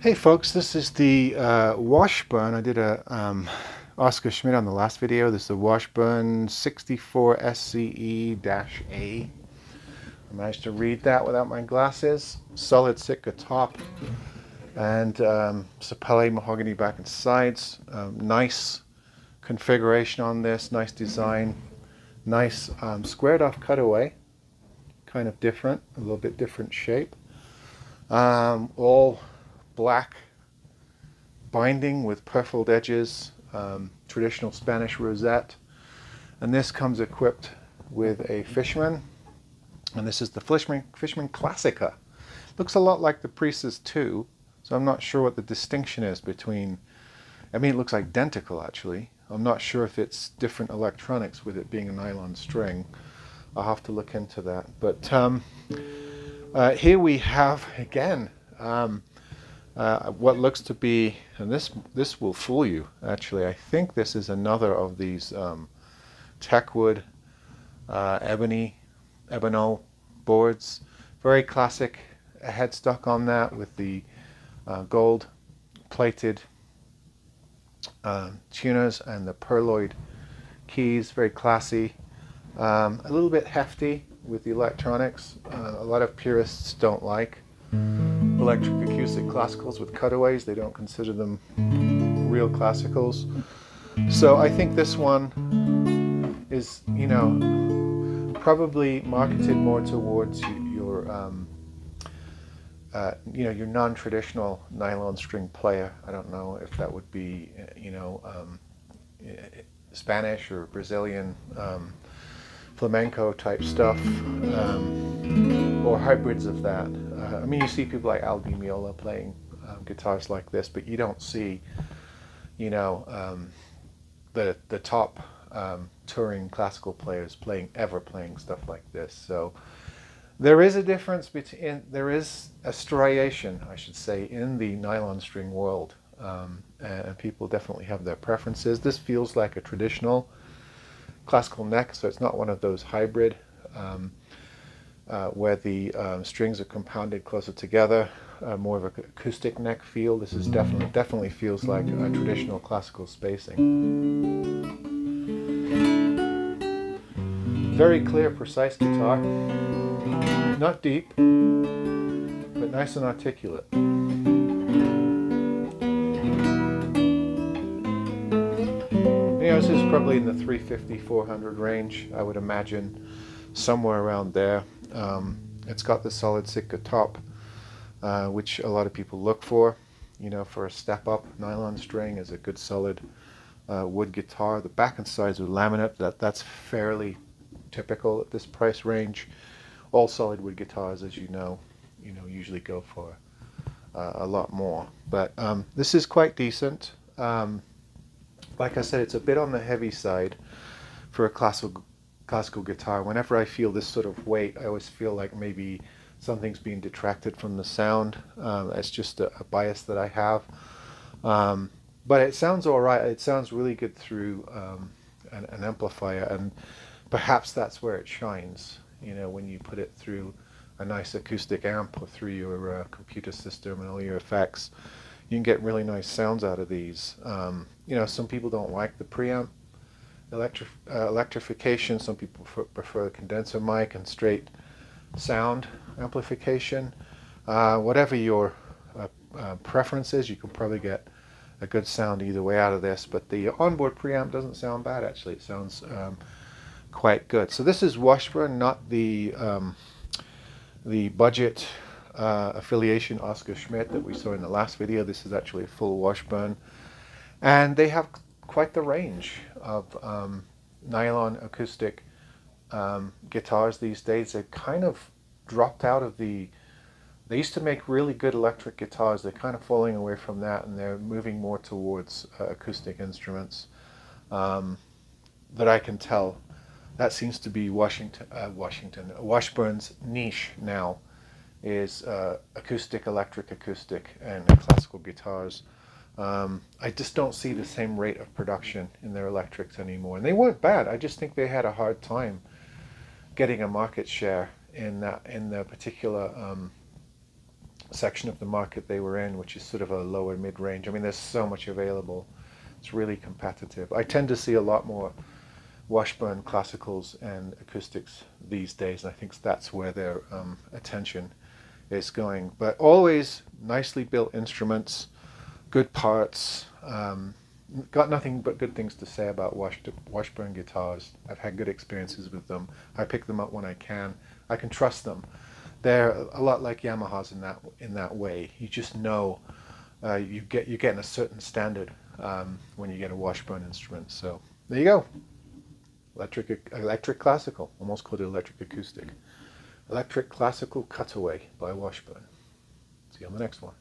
Hey folks, this is the Washburn. I did a Oscar Schmidt on the last video. This is the Washburn C64SCE-A. I managed to read that without my glasses. Solid Sitka top and Sapele mahogany back and sides. Nice configuration on this, nice design, nice squared off cutaway, kind of different, a little bit different shape. All black binding with purfled edges, traditional Spanish rosette, and this comes equipped with a Fishman, and this is the Fishman Classica. Looks a lot like the Priestess 2, so I'm not sure what the distinction is between. I mean, it looks identical actually. I'm not sure if it's different electronics with it being a nylon string. I'll have to look into that. But here we have again what looks to be, and this will fool you actually, I think this is another of these Techwood ebony boards. Very classic headstock on that with the gold plated tuners and the pearloid keys. Very classy, a little bit hefty with the electronics. A lot of purists don't like electric acoustic classicals with cutaways. They don't consider them real classicals. So I think this one is, you know, probably marketed more towards your you know, your non-traditional nylon string player. I don't know if that would be, you know, Spanish or Brazilian flamenco type stuff, or hybrids of that. I mean, you see people like Al Di Meola playing guitars like this, but you don't see, you know, the top touring classical players ever playing stuff like this. So there is a difference between, there is a striation, I should say, in the nylon string world, and people definitely have their preferences. This feels like a traditional classical neck, so it's not one of those hybrid where the strings are compounded closer together, more of an acoustic neck feel. This is definitely feels like a traditional classical spacing. Very clear, precise guitar, not deep, but nice and articulate. You know, this is probably in the 350-400 range, I would imagine, somewhere around there. It's got the solid Sitka top, which a lot of people look for. You know, for a step-up, nylon string is a good solid wood guitar. The back and sides with laminate, that's fairly typical at this price range. All solid wood guitars, as you know, usually go for a lot more. But this is quite decent. Like I said, it's a bit on the heavy side for a classical guitar. Whenever I feel this sort of weight, I always feel like maybe something's being detracted from the sound. That's just a bias that I have. But it sounds all right. It sounds really good through an amplifier, and perhaps that's where it shines. You know, when you put it through a nice acoustic amp or through your computer system and all your effects, you can get really nice sounds out of these. You know, some people don't like the preamp electrification. Some people prefer the condenser mic and straight sound amplification. Whatever your preference is, you can probably get a good sound either way out of this. But the onboard preamp doesn't sound bad, actually. It sounds quite good. So this is Washburn, not the budget affiliation Oscar Schmidt that we saw in the last video. This is actually a full Washburn, and they have quite the range of nylon acoustic guitars these days. They've kind of dropped out of the, they used to make really good electric guitars. They're kind of falling away from that, and they're moving more towards acoustic instruments. that I can tell. That seems to be Washburn's niche now, is acoustic, electric acoustic, and classical guitars. I just don't see the same rate of production in their electrics anymore. And they weren't bad. I just think they had a hard time getting a market share in the particular section of the market they were in, which is sort of a lower mid-range. I mean, there's so much available. It's really competitive. I tend to see a lot more Washburn classicals and acoustics these days, and I think that's where their attention is going. But always nicely built instruments, good parts. Got nothing but good things to say about Washburn guitars. I've had good experiences with them. I pick them up when I can. I can trust them. They're a lot like Yamahas in that way. You just know you're getting a certain standard when you get a Washburn instrument. So there you go. Electric classical. Almost called it electric acoustic. Electric classical cutaway by Washburn. See you on the next one.